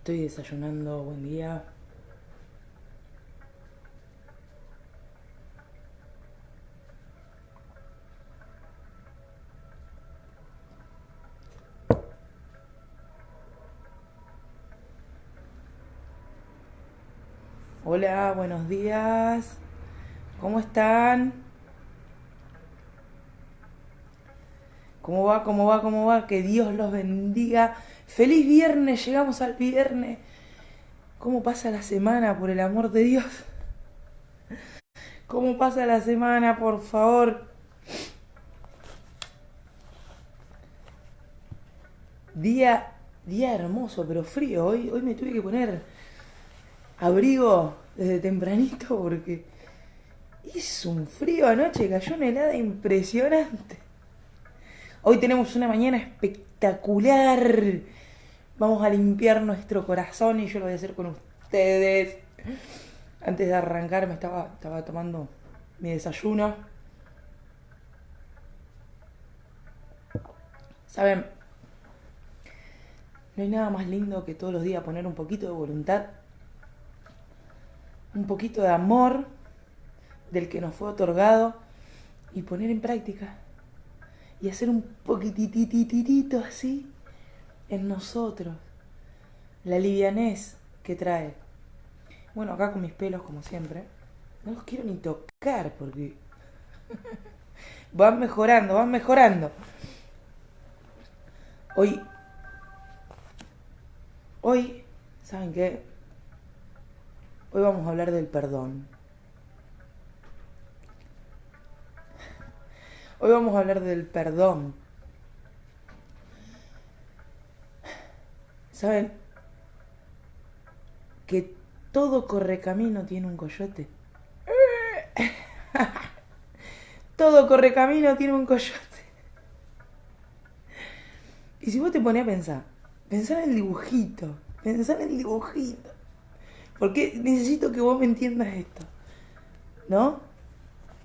Estoy desayunando, buen día. Hola, buenos días. ¿Cómo están? ¿Cómo va? ¿Cómo va? ¿Cómo va? Que Dios los bendiga. Feliz viernes, llegamos al viernes. ¿Cómo pasa la semana, por el amor de Dios? ¿Cómo pasa la semana, por favor? Día, día hermoso, pero frío. Hoy me tuve que poner abrigo desde tempranito porque hizo un frío anoche, cayó una helada impresionante. Hoy tenemos una mañana espectacular. Vamos a limpiar nuestro corazón y yo lo voy a hacer con ustedes. Antes de arrancar estaba tomando mi desayuno. Saben, no hay nada más lindo que todos los días poner un poquito de voluntad, un poquito de amor del que nos fue otorgado y poner en práctica. Y hacer un poquitititito así en nosotros. La livianez que trae. Bueno, acá con mis pelos como siempre. No los quiero ni tocar porque van mejorando, van mejorando. Hoy, hoy, ¿saben qué? Hoy vamos a hablar del perdón. Hoy vamos a hablar del perdón. ¿Saben que todo correcamino tiene un coyote? Todo correcamino tiene un coyote. Y si vos te ponés a pensar, pensar en el dibujito, pensar en el dibujito. Porque necesito que vos me entiendas esto, ¿no?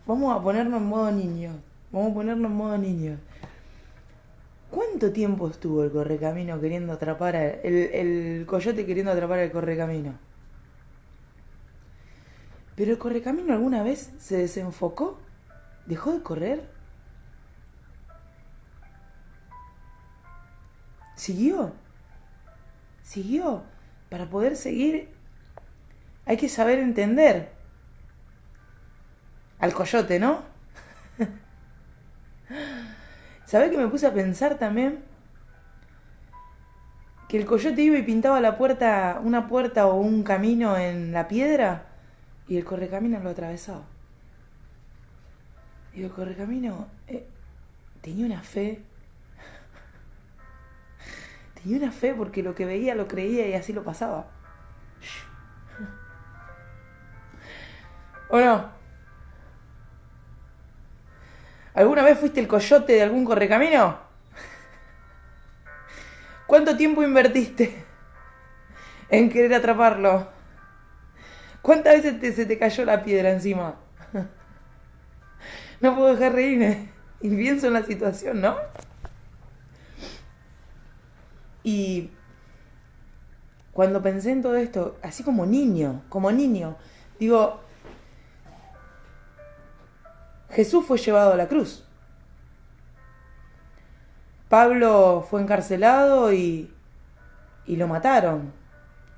Vamos a ponernos en modo niño. Vamos a ponernos en modo niño. ¿Cuánto tiempo estuvo el correcamino queriendo atrapar el coyote queriendo atrapar el correcamino? Pero el correcamino alguna vez se desenfocó, dejó de correr, siguió, siguió. Para poder seguir hay que saber entender al coyote, ¿no? ¿Sabés que me puse a pensar también? Que el coyote iba y pintaba la puerta, una puerta o un camino en la piedra y el correcamino lo atravesaba. Y el correcamino tenía una fe. Tenía una fe porque lo que veía lo creía y así lo pasaba. ¿O no? ¿Alguna vez fuiste el coyote de algún correcamino? ¿Cuánto tiempo invertiste en querer atraparlo? ¿Cuántas veces se te cayó la piedra encima? No puedo dejar reírme. Y pienso en la situación, ¿no? Y cuando pensé en todo esto, así como niño, digo, Jesús fue llevado a la cruz. Pablo fue encarcelado y lo mataron.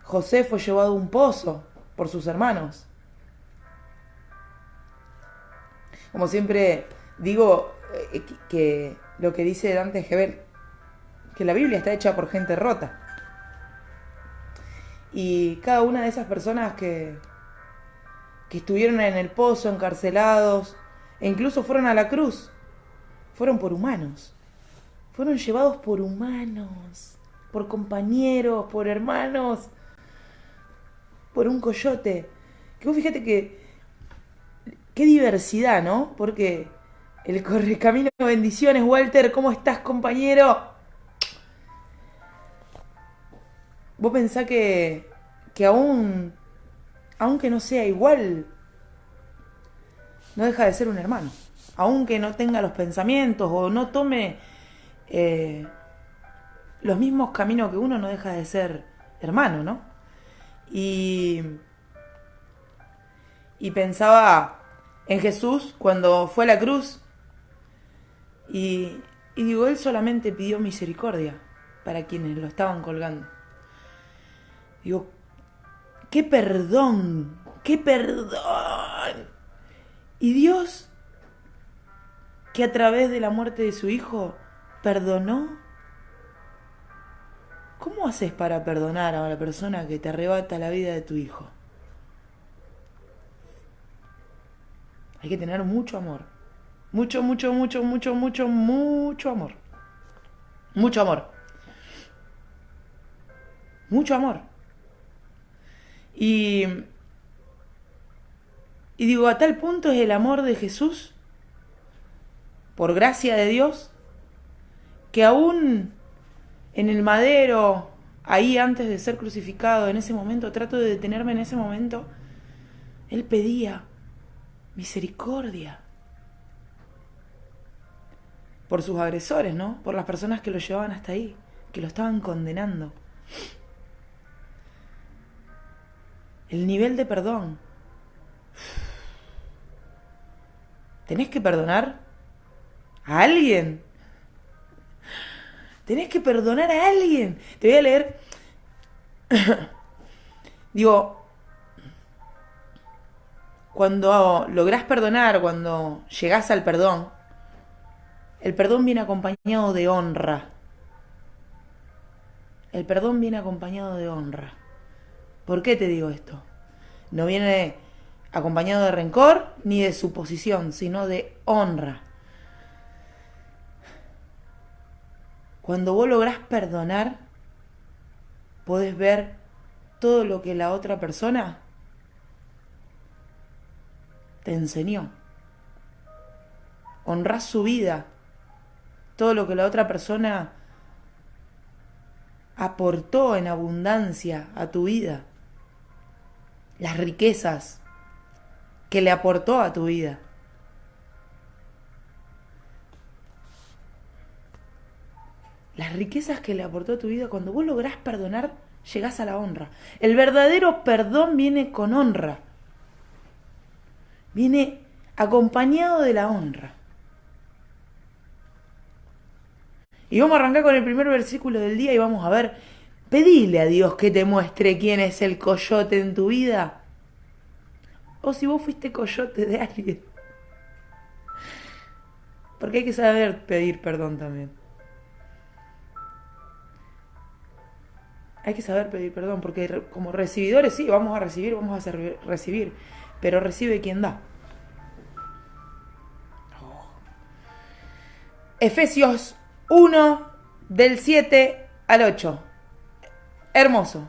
José fue llevado a un pozo por sus hermanos. Como siempre digo, que lo que dice Dante Gebel, que la Biblia está hecha por gente rota. Y cada una de esas personas que estuvieron en el pozo, encarcelados, e incluso fueron a la cruz, fueron por humanos. Fueron llevados por humanos, por compañeros, por hermanos, por un coyote. Que vos fíjate que qué diversidad, ¿no? Porque el correcamino, bendiciones, Walter, ¿cómo estás, compañero? Vos pensás que aunque no sea igual, no deja de ser un hermano. Aunque no tenga los pensamientos o no tome eh, los mismos caminos que uno, no deja de ser hermano, ¿no? Y pensaba en Jesús cuando fue a la cruz y digo, él solamente pidió misericordia para quienes lo estaban colgando. Digo, ¡qué perdón! ¡Qué perdón! Y Dios, que a través de la muerte de su Hijo perdonó. ¿Cómo haces para perdonar a la persona que te arrebata la vida de tu hijo? Hay que tener mucho amor. Mucho, mucho, mucho, mucho, mucho, mucho amor. Mucho amor. Mucho amor. Y digo, a tal punto es el amor de Jesús, por gracia de Dios, que aún en el madero, ahí antes de ser crucificado, en ese momento, trato de detenerme en ese momento, Él pedía misericordia por sus agresores, ¿no? Por las personas que lo llevaban hasta ahí, que lo estaban condenando. El nivel de perdón. ¿Tenés que perdonar a alguien? Tenés que perdonar a alguien. Te voy a leer. Digo, cuando lográs perdonar, cuando llegás al perdón, el perdón viene acompañado de honra. El perdón viene acompañado de honra. ¿Por qué te digo esto? No viene acompañado de rencor ni de suposición, sino de honra. Cuando vos lográs perdonar, podés ver todo lo que la otra persona te enseñó. Honrás su vida, todo lo que la otra persona aportó en abundancia a tu vida, las riquezas que le aportó a tu vida. Las riquezas que le aportó a tu vida, cuando vos lográs perdonar, llegás a la honra. El verdadero perdón viene con honra. Viene acompañado de la honra. Y vamos a arrancar con el primer versículo del día y vamos a ver, pedile a Dios que te muestre quién es el coyote en tu vida. O si vos fuiste coyote de alguien. Porque hay que saber pedir perdón también. Hay que saber pedir perdón, porque como recibidores sí, vamos a recibir, vamos a recibir, pero recibe quien da. Efesios 1, del 7 al 8. Hermoso.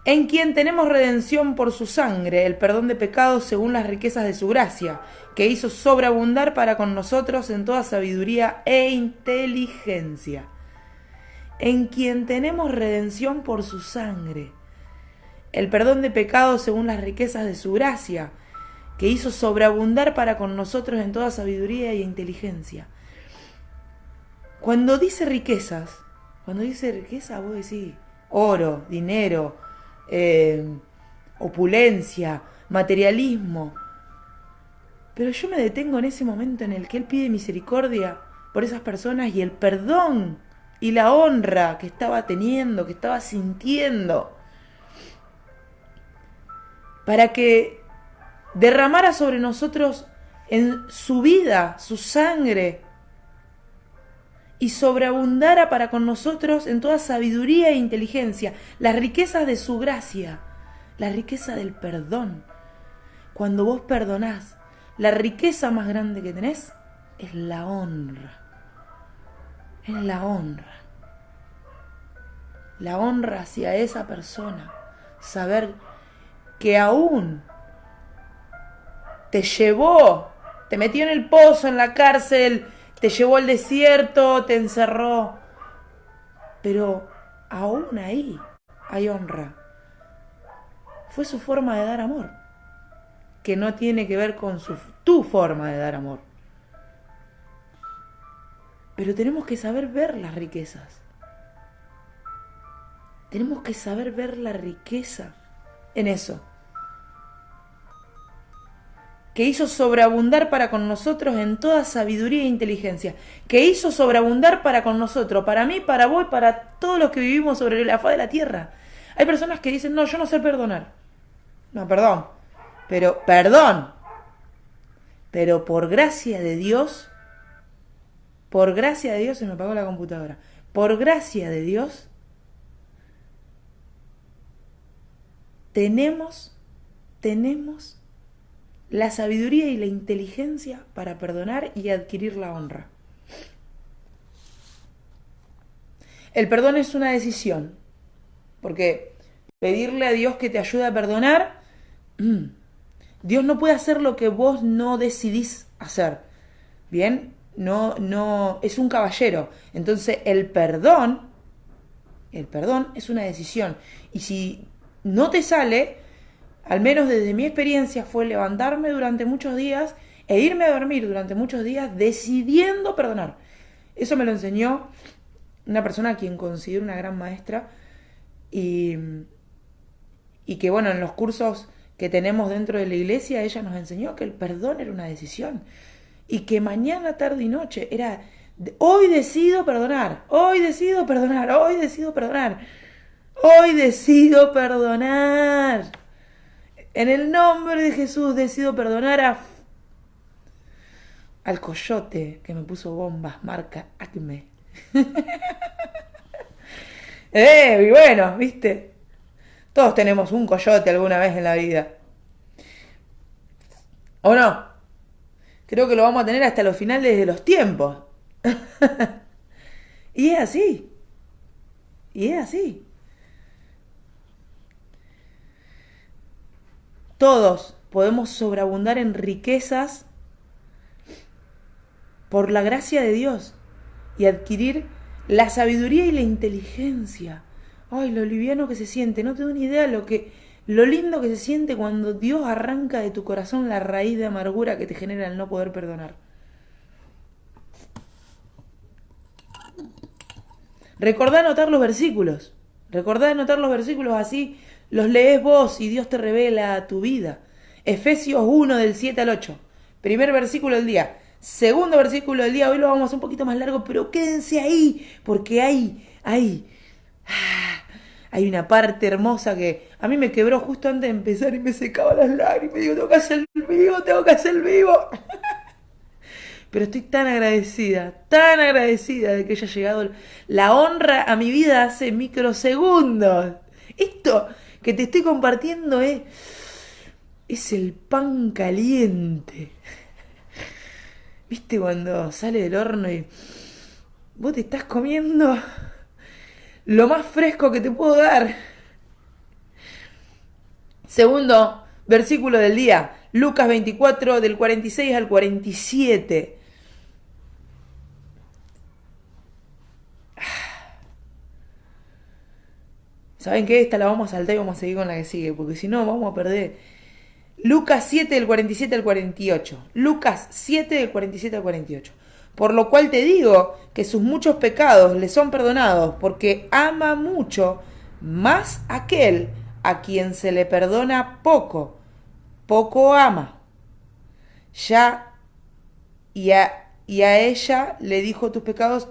En quien tenemos redención por su sangre, el perdón de pecados según las riquezas de su gracia, que hizo sobreabundar para con nosotros en toda sabiduría e inteligencia. En quien tenemos redención por su sangre, el perdón de pecados según las riquezas de su gracia, que hizo sobreabundar para con nosotros en toda sabiduría e inteligencia. Cuando dice riquezas, vos decís oro, dinero, opulencia, materialismo. Pero yo me detengo en ese momento en el que Él pide misericordia por esas personas y el perdón y la honra que estaba teniendo, que estaba sintiendo, para que derramara sobre nosotros en su vida, su sangre, y sobreabundara para con nosotros en toda sabiduría e inteligencia, las riquezas de su gracia, la riqueza del perdón. Cuando vos perdonás, la riqueza más grande que tenés es la honra. Es la honra. La honra hacia esa persona. Saber que aún te llevó, te metió en el pozo, en la cárcel, te llevó al desierto, te encerró. Pero aún ahí hay honra. Fue su forma de dar amor, que no tiene que ver con tu forma de dar amor. Pero tenemos que saber ver las riquezas. Tenemos que saber ver la riqueza en eso. Que hizo sobreabundar para con nosotros en toda sabiduría e inteligencia. Que hizo sobreabundar para con nosotros, para mí, para vos, para todos los que vivimos sobre la faz de la tierra. Hay personas que dicen, no, yo no sé perdonar. No, perdón. Perdón. Pero por gracia de Dios, se me apagó la computadora. Por gracia de Dios, tenemos la sabiduría y la inteligencia para perdonar y adquirir la honra. El perdón es una decisión, porque pedirle a Dios que te ayude a perdonar, Dios no puede hacer lo que vos no decidís hacer. ¿Bien? No, es un caballero. Entonces el perdón es una decisión. Y si no te sale, al menos desde mi experiencia, fue levantarme durante muchos días e irme a dormir durante muchos días decidiendo perdonar. Eso me lo enseñó una persona a quien considero una gran maestra y que bueno, en los cursos que tenemos dentro de la iglesia, ella nos enseñó que el perdón era una decisión y que mañana, tarde y noche era, hoy decido perdonar, hoy decido perdonar, hoy decido perdonar, hoy decido perdonar. En el nombre de Jesús decido perdonar al coyote que me puso bombas marca Acme. Y bueno, ¿viste? Todos tenemos un coyote alguna vez en la vida. ¿O no? Creo que lo vamos a tener hasta los finales de los tiempos. Y es así. Y es así. Todos podemos sobreabundar en riquezas por la gracia de Dios y adquirir la sabiduría y la inteligencia. Ay, lo liviano que se siente. No te doy ni idea lo lindo que se siente cuando Dios arranca de tu corazón la raíz de amargura que te genera el no poder perdonar. Recordá anotar los versículos. Así los lees vos y Dios te revela tu vida. Efesios 1 del 7 al 8. Primer versículo del día. Segundo versículo del día. Hoy lo vamos a hacer un poquito más largo, pero quédense ahí, porque hay una parte hermosa que a mí me quebró justo antes de empezar y me secaba las lágrimas. Digo, tengo que hacer el vivo. Pero estoy tan agradecida de que haya llegado la honra a mi vida hace microsegundos. Esto que te estoy compartiendo es el pan caliente. ¿Viste cuando sale del horno y vos te estás comiendo lo más fresco que te puedo dar? Segundo versículo del día, Lucas 24 del 46 al 47. ¿Saben qué? Esta la vamos a saltar y vamos a seguir con la que sigue, porque si no vamos a perder. Lucas 7 del 47 al 48. Lucas 7 del 47 al 48. Por lo cual te digo que sus muchos pecados le son perdonados, porque ama mucho más aquel a quien se le perdona poco. Poco ama. Ya y a ella le dijo, tus pecados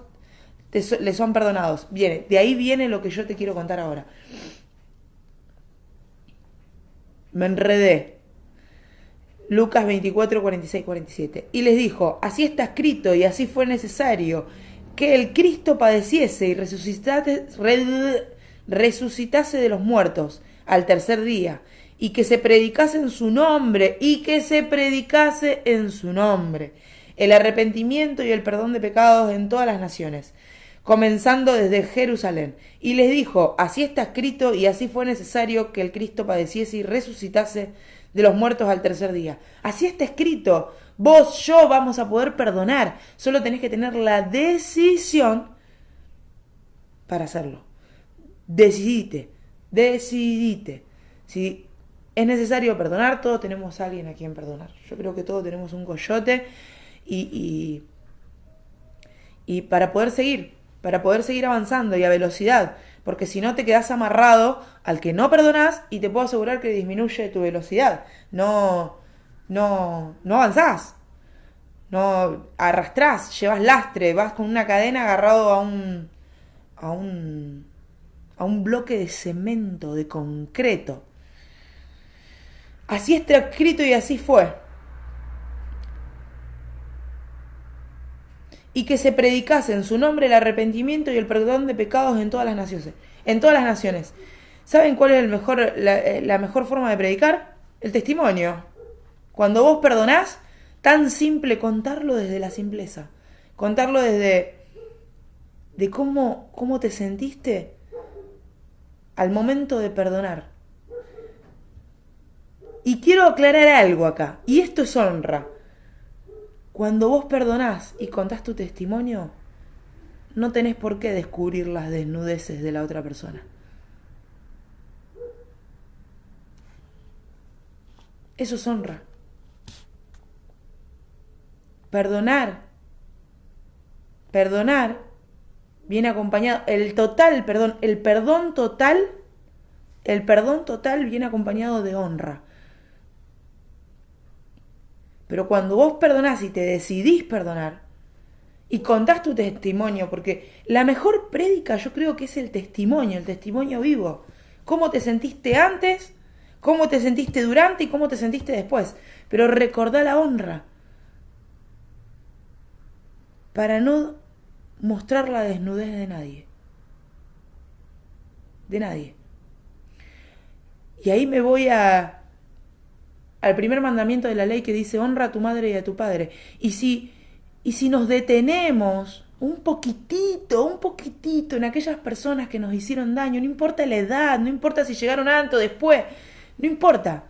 le son perdonados. De ahí viene lo que yo te quiero contar ahora. Me enredé. Lucas 24, 46, 47. Y les dijo, así está escrito y así fue necesario que el Cristo padeciese y resucitase de los muertos al tercer día, y que se predicase en su nombre, el arrepentimiento y el perdón de pecados en todas las naciones, comenzando desde Jerusalén. Y les dijo, así está escrito y así fue necesario que el Cristo padeciese y resucitase de los muertos al tercer día. Así está escrito. Vos, yo vamos a poder perdonar. Solo tenés que tener la decisión para hacerlo. Decidite. Si es necesario perdonar, todos tenemos a alguien a quien perdonar. Yo creo que todos tenemos un coyote y para poder seguir avanzando y a velocidad. porque si no te quedás amarrado al que no perdonás y te puedo asegurar que disminuye tu velocidad. No avanzás, no arrastrás, llevas lastre, vas con una cadena agarrado a un, a un bloque de cemento, de concreto. Así está escrito y así fue. Y que se predicase en su nombre el arrepentimiento y el perdón de pecados en todas las naciones. En todas las naciones. ¿Saben cuál es la mejor forma de predicar? El testimonio. Cuando vos perdonás, tan simple contarlo desde la simpleza. Contarlo desde de cómo te sentiste al momento de perdonar. Y quiero aclarar algo acá, y esto es honra. Cuando vos perdonás y contás tu testimonio, no tenés por qué descubrir las desnudeces de la otra persona. Eso es honra. Perdonar viene acompañado, el perdón total viene acompañado de honra. Pero cuando vos perdonás y te decidís perdonar y contás tu testimonio, porque la mejor prédica yo creo que es el testimonio vivo. Cómo te sentiste antes, cómo te sentiste durante y cómo te sentiste después. Pero recordá la honra para no mostrar la desnudez de nadie. De nadie. Y ahí me voy al primer mandamiento de la ley que dice honra a tu madre y a tu padre. Y si nos detenemos un poquitito en aquellas personas que nos hicieron daño, no importa la edad, no importa si llegaron antes o después, no importa.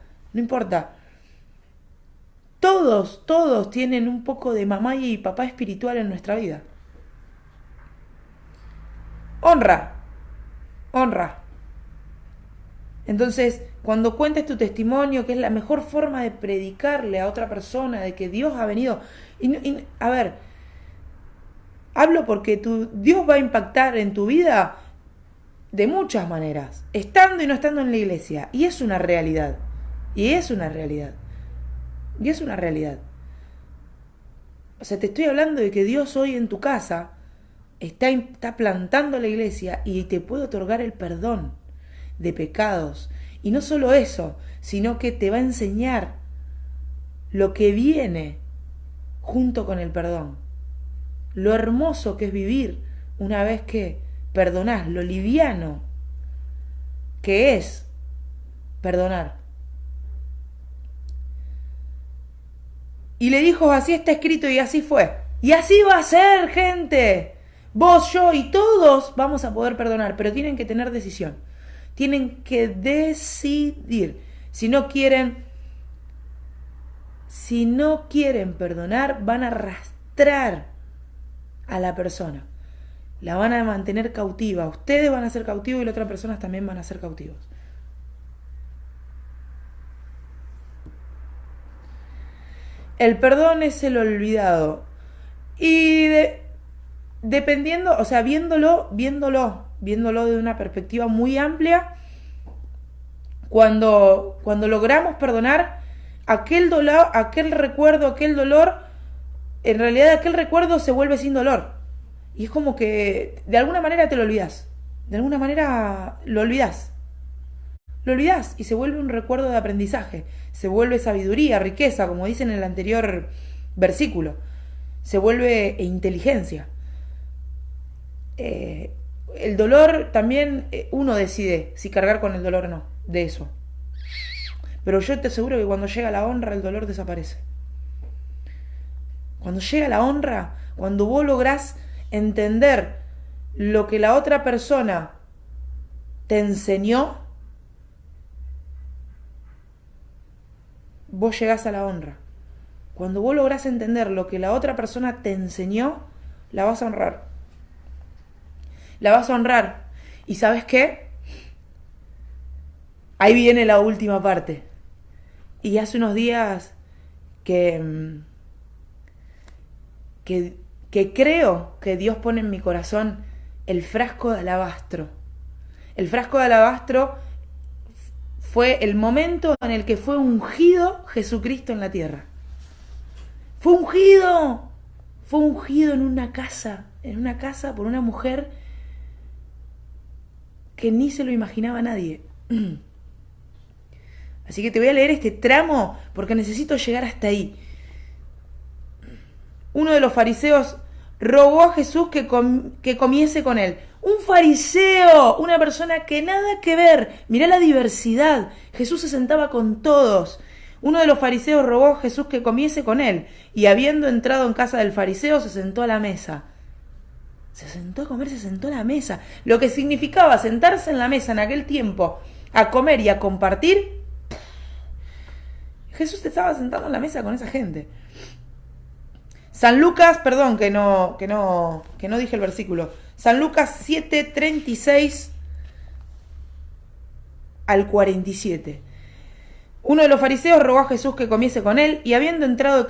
Todos tienen un poco de mamá y papá espiritual en nuestra vida. Honra. Entonces, cuando cuentes tu testimonio, que es la mejor forma de predicarle a otra persona de que Dios ha venido. A ver, hablo porque Dios va a impactar en tu vida de muchas maneras, estando y no estando en la iglesia. Y es una realidad. O sea, te estoy hablando de que Dios hoy en tu casa está plantando la iglesia y te puede otorgar el perdón de pecados. Y no solo eso, sino que te va a enseñar lo que viene junto con el perdón. Lo hermoso que es vivir una vez que perdonás, lo liviano que es perdonar. Y le dijo, así está escrito y así fue. Y así va a ser, gente. Vos, yo y todos vamos a poder perdonar, pero tienen que tener decisión. Tienen que decidir. Si no quieren perdonar, van a arrastrar a la persona. La van a mantener cautiva. Ustedes van a ser cautivos y las otras personas también van a ser cautivos. El perdón es el olvidado. Y dependiendo, o sea, viéndolo de una perspectiva muy amplia, cuando logramos perdonar aquel dolor, aquel recuerdo, aquel dolor, en realidad aquel recuerdo se vuelve sin dolor. Y es como que de alguna manera te lo olvidas. De alguna manera lo olvidas. Lo olvidas y se vuelve un recuerdo de aprendizaje. Se vuelve sabiduría, riqueza, como dice en el anterior versículo. Se vuelve inteligencia. El dolor también uno decide si cargar con el dolor o no, de eso. Pero yo te aseguro que cuando llega la honra el dolor desaparece. Cuando llega la honra, cuando vos lográs entender lo que la otra persona te enseñó, vos llegás a la honra. Cuando vos lográs entender lo que la otra persona te enseñó, la vas a honrar. La vas a honrar. ¿Y sabes qué? Ahí viene la última parte. Y hace unos días que creo que Dios pone en mi corazón el frasco de alabastro. El frasco de alabastro fue el momento en el que fue ungido Jesucristo en la tierra. Fue ungido en una casa por una mujer que ni se lo imaginaba nadie. Así que te voy a leer este tramo porque necesito llegar hasta ahí. Uno de los fariseos rogó a Jesús que comiese con él. Un fariseo, una persona que nada que ver. Mirá la diversidad. Jesús se sentaba con todos. Uno de los fariseos rogó a Jesús que comiese con él, y habiendo entrado en casa del fariseo, se sentó a la mesa. Se sentó a comer, se sentó a la mesa. Lo que significaba sentarse en la mesa en aquel tiempo, a comer y a compartir. Jesús estaba sentado en la mesa con esa gente. San Lucas, perdón, que no dije el versículo. San Lucas 7:36 al 47. Uno de los fariseos rogó a Jesús que comiese con él, y habiendo entrado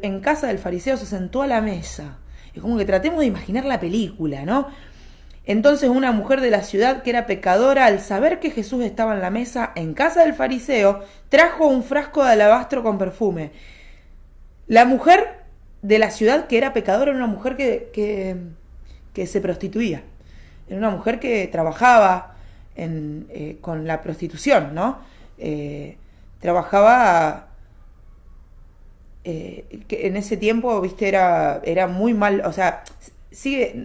en casa del fariseo, se sentó a la mesa. Es como que tratemos de imaginar la película, ¿no? Entonces una mujer de la ciudad que era pecadora, al saber que Jesús estaba en la mesa en casa del fariseo, trajo un frasco de alabastro con perfume. La mujer de la ciudad que era pecadora era una mujer que se prostituía. Era una mujer que trabajaba con la prostitución, ¿no? Trabajaba que en ese tiempo, viste, era muy mal, o sea,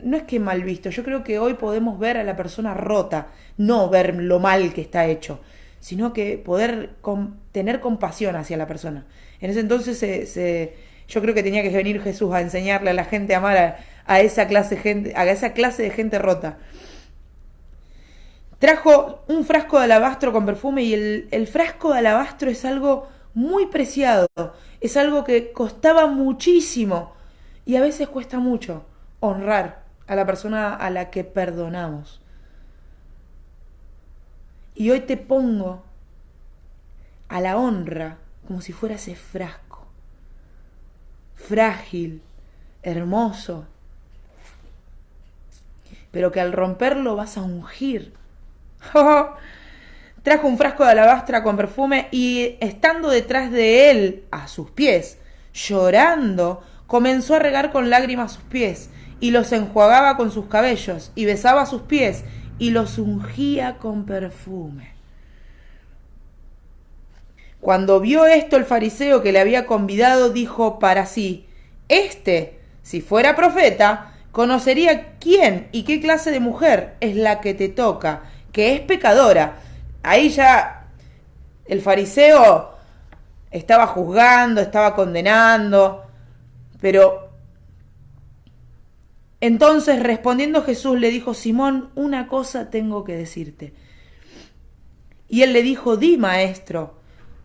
no es que mal visto, yo creo que hoy podemos ver a la persona rota, no ver lo mal que está hecho, sino que poder tener compasión hacia la persona. En ese entonces yo creo que tenía que venir Jesús a enseñarle a la gente a amar a esa clase de gente rota. Trajo un frasco de alabastro con perfume, y el frasco de alabastro es algo muy preciado, es algo que costaba muchísimo, y a veces cuesta mucho honrar a la persona a la que perdonamos. Y hoy te pongo a la honra como si fuera ese frasco, frágil, hermoso, pero que al romperlo vas a ungir. Trajo un frasco de alabastra con perfume, y estando detrás de él, a sus pies, llorando, comenzó a regar con lágrimas sus pies, y los enjuagaba con sus cabellos, y besaba sus pies, y los ungía con perfume. Cuando vio esto el fariseo que le había convidado, dijo para sí: si fuera profeta, conocería quién y qué clase de mujer es la que te toca, que es pecadora. Ahí ya el fariseo estaba juzgando, estaba condenando, pero entonces respondiendo Jesús le dijo: Simón, una cosa tengo que decirte. Y él le dijo: di, maestro.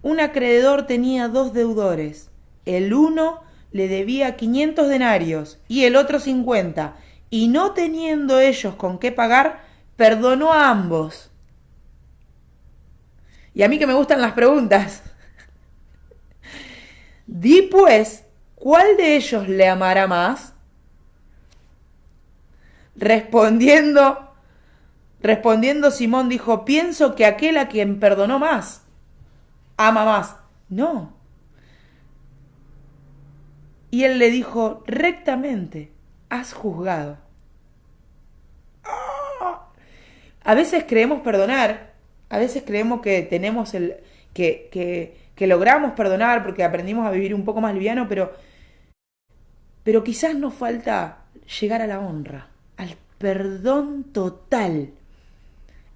Un acreedor tenía 2 deudores. El uno le debía 500 denarios y el otro 50, y no teniendo ellos con qué pagar, perdonó a ambos. Y a mí que me gustan las preguntas. Di pues, ¿cuál de ellos le amará más? Respondiendo Simón dijo: pienso que aquel a quien perdonó más ama más. No. Y él le dijo: rectamente has juzgado. A veces creemos perdonar, a veces creemos que tenemos que logramos perdonar porque aprendimos a vivir un poco más liviano, pero quizás nos falta llegar a la honra, al perdón total,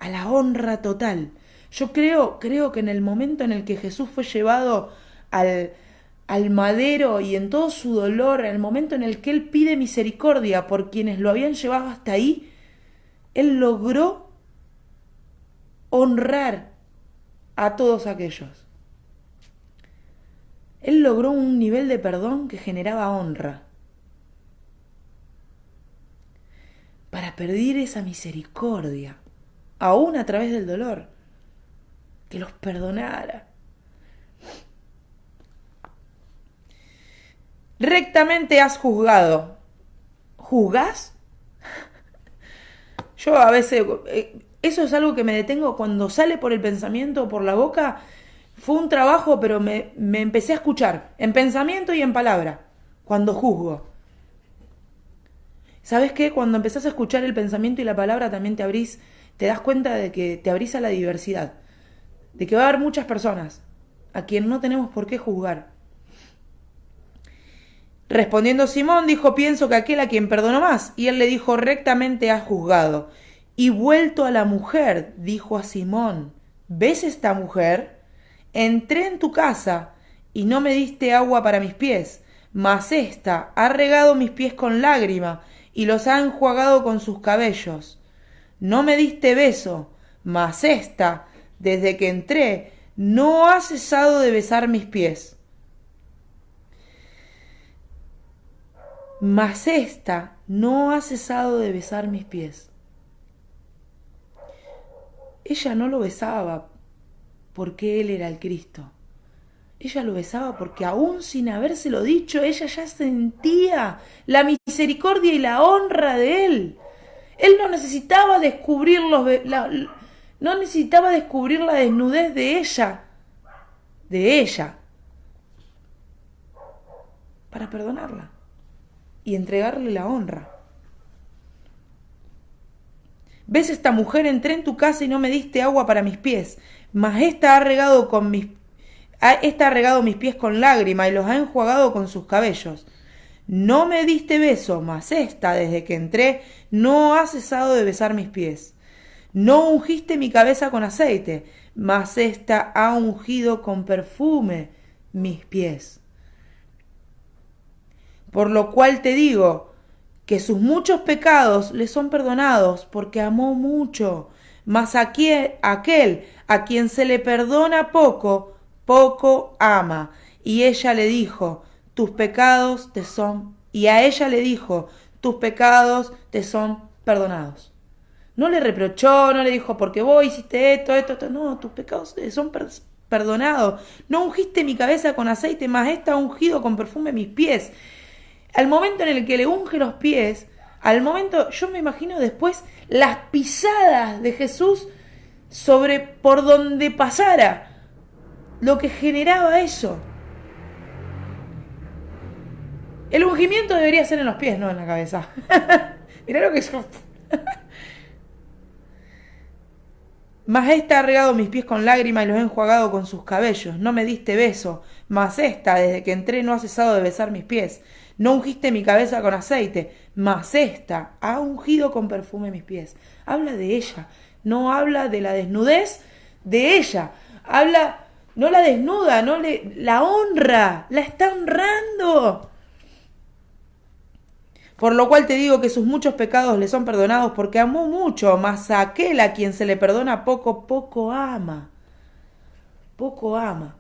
a la honra total. Yo creo que en el momento en el que Jesús fue llevado al madero, y en todo su dolor, en el momento en el que él pide misericordia por quienes lo habían llevado hasta ahí, él logró honrar a todos aquellos. Él logró un nivel de perdón que generaba honra, para pedir esa misericordia, aún a través del dolor, que los perdonara. Rectamente has juzgado. ¿Juzgás? Yo a veces Eso es algo que me detengo cuando sale por el pensamiento o por la boca. Fue un trabajo, pero me empecé a escuchar, en pensamiento y en palabra, cuando juzgo. ¿Sabes qué? Cuando empezás a escuchar el pensamiento y la palabra también te das cuenta de que te abrís a la diversidad, de que va a haber muchas personas a quien no tenemos por qué juzgar. Respondiendo Simón, dijo, pienso que aquel a quien perdonó más. Y él le dijo, rectamente has juzgado. Y vuelto a la mujer, dijo a Simón, ¿ves esta mujer? Entré en tu casa y no me diste agua para mis pies, mas ésta ha regado mis pies con lágrima y los ha enjuagado con sus cabellos. No me diste beso, mas ésta, desde que entré, no ha cesado de besar mis pies. Mas ésta no ha cesado de besar mis pies. Ella no lo besaba porque él era el Cristo. Ella lo besaba porque aún sin habérselo dicho, ella ya sentía la misericordia y la honra de él. Él no necesitaba descubrir no necesitaba descubrir la desnudez de ella, para perdonarla y entregarle la honra. ¿Ves esta mujer? Entré en tu casa y no me diste agua para mis pies, mas esta ha regado mis pies con lágrima y los ha enjuagado con sus cabellos. No me diste beso, mas esta, desde que entré, no ha cesado de besar mis pies. No ungiste mi cabeza con aceite, mas esta ha ungido con perfume mis pies. Por lo cual te digo que sus muchos pecados le son perdonados, porque amó mucho. Mas aquel a quien se le perdona poco, poco ama. Y ella le dijo, tus pecados te son... Y a ella le dijo, tus pecados te son perdonados. No le reprochó, no le dijo, porque vos hiciste esto. No, tus pecados te son perdonados. No ungiste mi cabeza con aceite, mas esta ha ungido con perfume mis pies. Al momento en el que le unge los pies, yo me imagino después las pisadas de Jesús por donde pasara, lo que generaba eso. El ungimiento debería ser en los pies, no en la cabeza. Mirá lo que yo... Mas esta ha regado mis pies con lágrima y los he enjuagado con sus cabellos. No me diste beso, mas esta, desde que entré, no ha cesado de besar mis pies. No ungiste mi cabeza con aceite, mas esta ha ungido con perfume mis pies. Habla de ella, no habla de la desnudez de ella. No la desnuda, la honra, la está honrando. Por lo cual te digo que sus muchos pecados le son perdonados, porque amó mucho, mas a aquel a quien se le perdona poco, poco ama. Poco ama.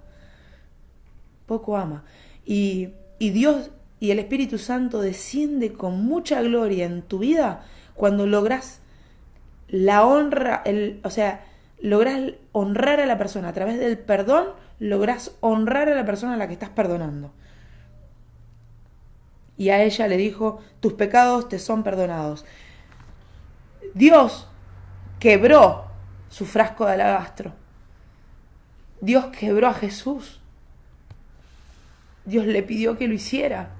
Poco ama. Y Dios y el Espíritu Santo desciende con mucha gloria en tu vida cuando logras la honra, logras honrar a la persona. A través del perdón logras honrar a la persona a la que estás perdonando. Y a ella le dijo, tus pecados te son perdonados. Dios quebró su frasco de alabastro. Dios quebró a Jesús. Dios le pidió que lo hiciera.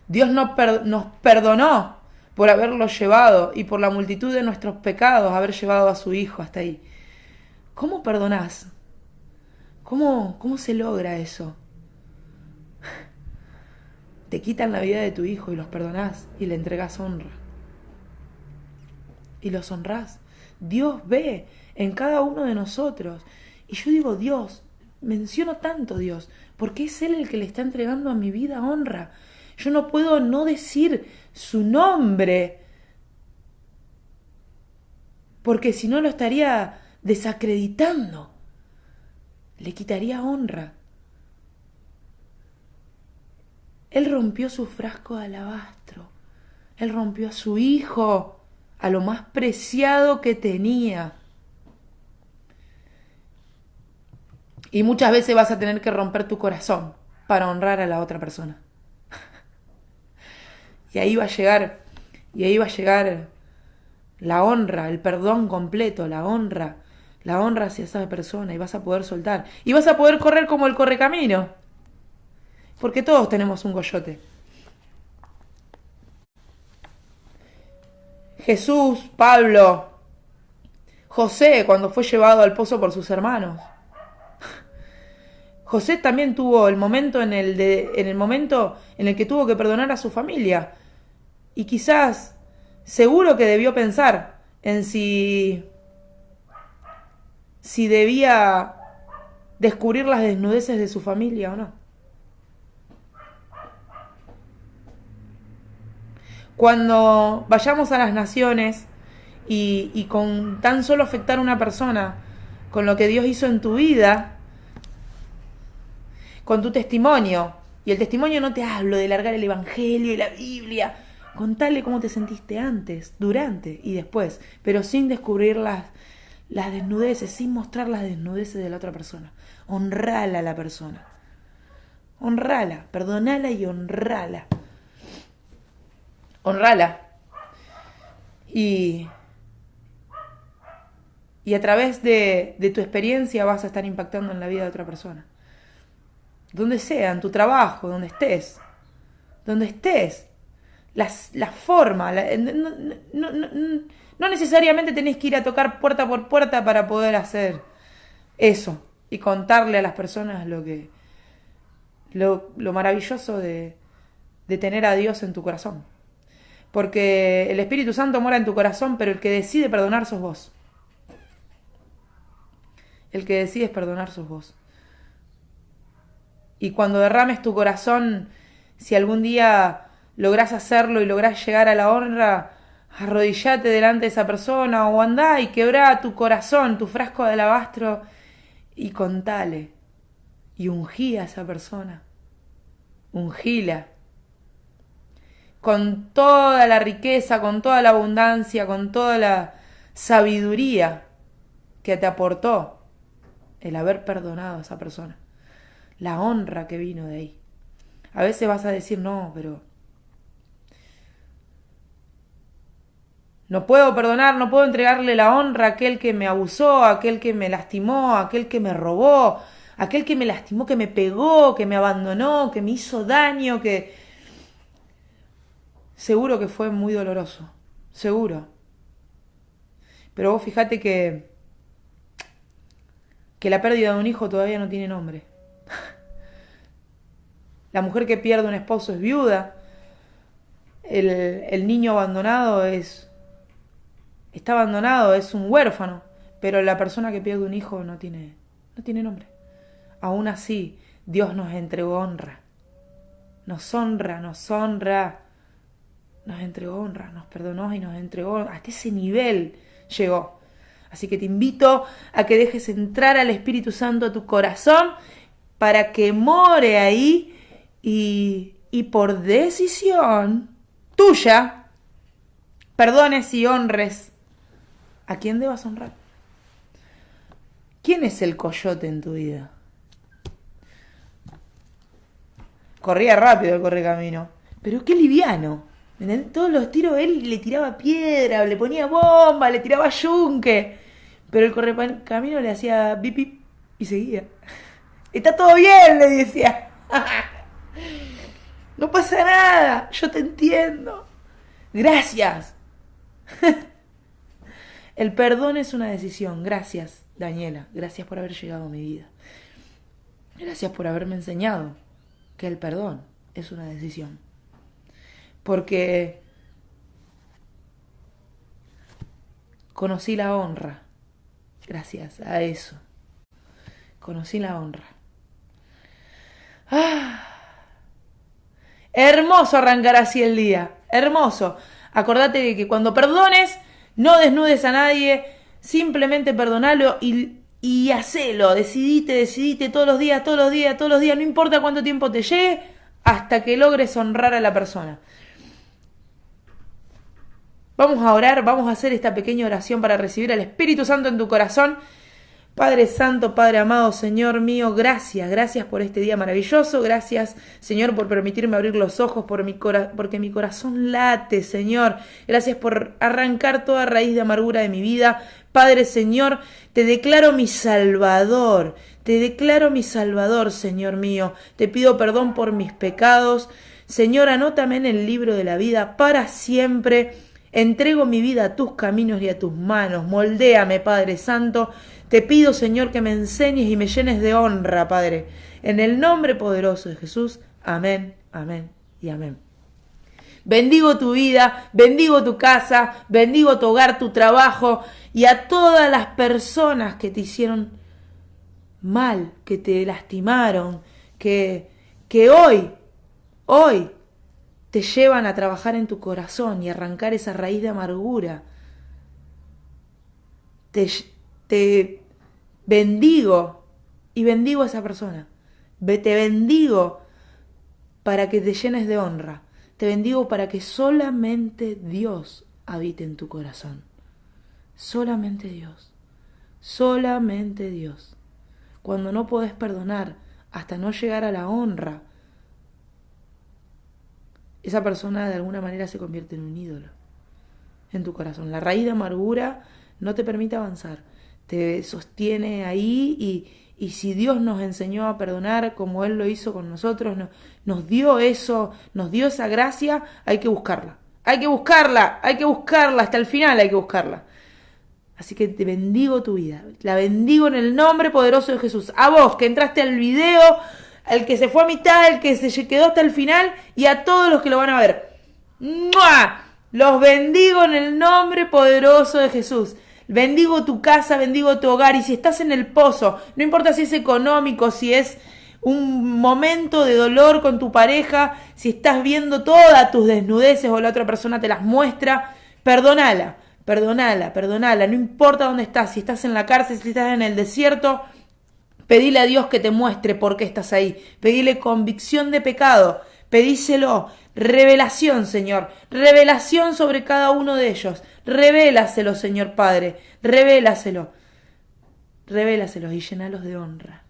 Dios nos perdonó por haberlo llevado y por la multitud de nuestros pecados haber llevado a su Hijo hasta ahí. ¿Cómo perdonás? ¿Cómo se logra eso? Te quitan la vida de tu hijo y los perdonás y le entregás honra. Y los honrás. Dios ve en cada uno de nosotros. Y yo digo Dios, menciono tanto Dios, porque es Él el que le está entregando a mi vida honra. Yo no puedo no decir su nombre, porque si no lo estaría desacreditando. Le quitaría honra. Él rompió su frasco de alabastro. Él rompió a su hijo, a lo más preciado que tenía. Y muchas veces vas a tener que romper tu corazón para honrar a la otra persona. Y ahí va a llegar Y ahí va a llegar la honra, el perdón completo, la honra hacia esa persona, y vas a poder soltar. Y vas a poder correr como el correcamino. Porque todos tenemos un coyote. Jesús, Pablo, José, cuando fue llevado al pozo por sus hermanos. José también tuvo el momento en el momento en el que tuvo que perdonar a su familia. Y quizás, seguro que debió pensar en si debía descubrir las desnudeces de su familia o no. Cuando vayamos a las naciones y con tan solo afectar a una persona, con lo que Dios hizo en tu vida, con tu testimonio, y el testimonio no te hablo de largar el Evangelio y la Biblia, contale cómo te sentiste antes, durante y después, pero sin descubrir las desnudeces, sin mostrar las desnudeces de la otra persona. Honrala a la persona. Honrala, perdonala y honrala. Honrala. Y a través de tu experiencia vas a estar impactando en la vida de otra persona. Donde sea, en tu trabajo, donde estés. Donde estés. La forma. No necesariamente tenés que ir a tocar puerta por puerta para poder hacer eso. Y contarle a las personas lo maravilloso de tener a Dios en tu corazón. Porque el Espíritu Santo mora en tu corazón, pero el que decide perdonar sos vos. El que decide perdonar sos vos. Y cuando derrames tu corazón, si algún día lográs hacerlo y lográs llegar a la honra, arrodillate delante de esa persona o andá y quebrá tu corazón, tu frasco de alabastro, y contale. Y ungí a esa persona. Ungíla. Con toda la riqueza, con toda la abundancia, con toda la sabiduría que te aportó el haber perdonado a esa persona. La honra que vino de ahí. A veces vas a decir, no, pero no puedo perdonar, no puedo entregarle la honra a aquel que me abusó, a aquel que me lastimó, a aquel que me robó, a aquel que me lastimó, que me pegó, que me abandonó, que me hizo daño, que seguro que fue muy doloroso, seguro. Pero vos fijate que la pérdida de un hijo todavía no tiene nombre. La mujer que pierde un esposo es viuda. El niño abandonado está abandonado, es un huérfano. Pero la persona que pierde un hijo no tiene nombre. Aún así, Dios nos entregó honra. Nos honra. Nos entregó honra, nos perdonó y nos entregó. Hasta ese nivel llegó. Así que te invito a que dejes entrar al Espíritu Santo a tu corazón para que more ahí y por decisión tuya perdones y honres a quien debas honrar. ¿Quién es el coyote en tu vida? Corría rápido el correcamino, pero qué liviano. Todos los tiros él le tiraba piedra, le ponía bomba, le tiraba yunque. Pero el correcamino le hacía bip bip y seguía. Está todo bien, le decía. No pasa nada, yo te entiendo. Gracias. El perdón es una decisión. Gracias, Daniela. Gracias por haber llegado a mi vida. Gracias por haberme enseñado que el perdón es una decisión. Porque conocí la honra. Gracias a eso. Conocí la honra. Hermoso arrancar así el día. Hermoso. Acordate de que cuando perdones, no desnudes a nadie. Simplemente perdonalo y hacelo. Decidite todos los días. No importa cuánto tiempo te llegue, hasta que logres honrar a la persona. Vamos a orar, vamos a hacer esta pequeña oración para recibir al Espíritu Santo en tu corazón, Padre Santo, Padre amado, Señor mío, gracias por este día maravilloso, gracias, Señor, por permitirme abrir los ojos, porque mi corazón late, Señor, gracias por arrancar toda raíz de amargura de mi vida. Padre, Señor, te declaro mi Salvador, Señor mío, te pido perdón por mis pecados, Señor, anótame en el libro de la vida para siempre. Entrego mi vida a tus caminos y a tus manos. Moldéame, Padre Santo. Te pido, Señor, que me enseñes y me llenes de honra, Padre. En el nombre poderoso de Jesús. Amén, amén y amén. Bendigo tu vida, bendigo tu casa, bendigo tu hogar, tu trabajo y a todas las personas que te hicieron mal, que te lastimaron, que hoy te llevan a trabajar en tu corazón y arrancar esa raíz de amargura. Te bendigo y bendigo a esa persona. Te bendigo para que te llenes de honra. Te bendigo para que solamente Dios habite en tu corazón. Solamente Dios. Solamente Dios. Cuando no podés perdonar hasta no llegar a la honra, esa persona de alguna manera se convierte en un ídolo en tu corazón. La raíz de amargura no te permite avanzar, te sostiene ahí y si Dios nos enseñó a perdonar como Él lo hizo con nosotros, nos dio eso, nos dio esa gracia, hay que buscarla. Hay que buscarla, hasta el final hay que buscarla. Así que te bendigo tu vida, la bendigo en el nombre poderoso de Jesús. A vos que entraste al video, al que se fue a mitad, al que se quedó hasta el final y a todos los que lo van a ver. ¡Mua! Los bendigo en el nombre poderoso de Jesús. Bendigo tu casa, bendigo tu hogar y si estás en el pozo, no importa si es económico, si es un momento de dolor con tu pareja, si estás viendo todas tus desnudeces o la otra persona te las muestra, perdonala, no importa dónde estás, si estás en la cárcel, si estás en el desierto, pedile a Dios que te muestre por qué estás ahí. Pedile convicción de pecado. Pedíselo. Revelación, Señor. Revelación sobre cada uno de ellos. Revélaselo, Señor Padre. Revélaselo y llénalos de honra.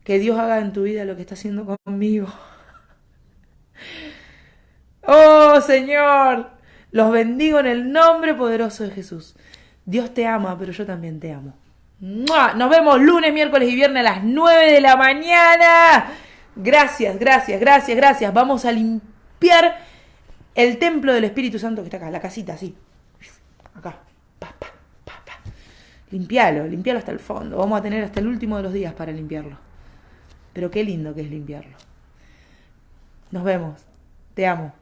Que Dios haga en tu vida lo que está haciendo conmigo. Oh, Señor. Los bendigo en el nombre poderoso de Jesús. Dios te ama, pero yo también te amo. Nos vemos lunes, miércoles y viernes a las 9 de la mañana. Gracias. Vamos a limpiar el templo del Espíritu Santo que está acá, la casita, así. Acá. Limpialo hasta el fondo. Vamos a tener hasta el último de los días para limpiarlo. Pero qué lindo que es limpiarlo. Nos vemos. Te amo.